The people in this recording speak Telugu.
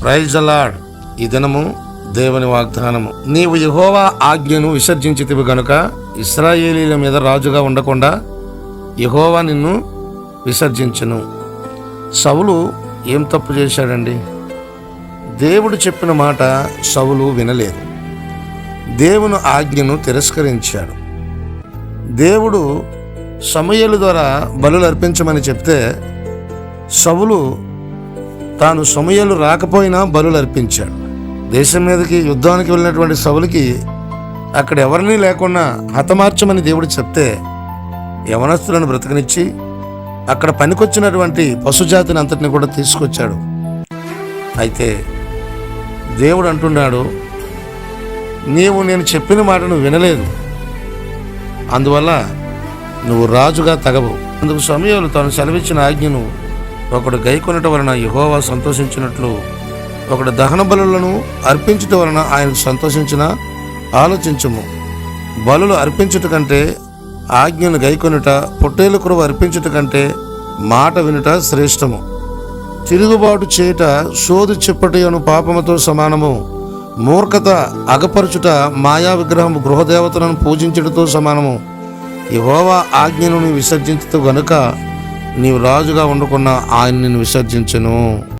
Praise the lord. ఈ దినము దేవుని వాగ్దానము. నీవు యెహోవా ఆజ్ఞను విసర్జించితివి గనుక ఇశ్రాయేలీల మీద రాజుగా ఉండకుండా యెహోవా నిన్ను విసర్జించును. సౌలు ఏం తప్పు చేశాడండి? దేవుడు చెప్పిన మాట సౌలు వినలేదు. దేవుని ఆజ్ఞను తిరస్కరించాడు. దేవుడు సమూయేలు ద్వారా బలులు అర్పించమని చెప్తే సౌలు తాను సమూయేలు రాకపోయినా బలులు అర్పించాడు. దేశం మీదకి యుద్ధానికి వెళ్ళినటువంటి సౌలుకి అక్కడ ఎవరినీ లేకుండా హతమార్చమని దేవుడు చెప్తే యవనస్తులను బ్రతకనిచ్చి అక్కడ పనికొచ్చినటువంటి పశుజాతిని అంతటిని కూడా తీసుకొచ్చాడు. అయితే దేవుడు అంటున్నాడు, నీవు నేను చెప్పిన మాటను వినలేదు, అందువల్ల నువ్వు రాజుగా తగవు. అందుకు సమూయేలు తాను సెలవిచ్చిన ఆజ్ఞను ఒకడు గైకొనటం వలన యెహోవా సంతోషించినట్లు ఒకడు దహన బలులను అర్పించటం వలన ఆయన సంతోషించిన ఆలోచించుము. బలులు అర్పించుట కంటే ఆజ్ఞను గైకొనుట, పొట్టేలు కురువ అర్పించుట కంటే మాట వినుట శ్రేష్టము. తిరుగుబాటు చేయుట సోదు చెప్పటను పాపముతో సమానము. మూర్ఖత అగపరచుట మాయా విగ్రహము గృహదేవతలను పూజించుటతో సమానము. యెహోవా ఆజ్ఞను నీవు విసర్జించుట గనుక నీవు రాజుగా ఉండకుండా ఆయన నిన్ను విసర్జించును.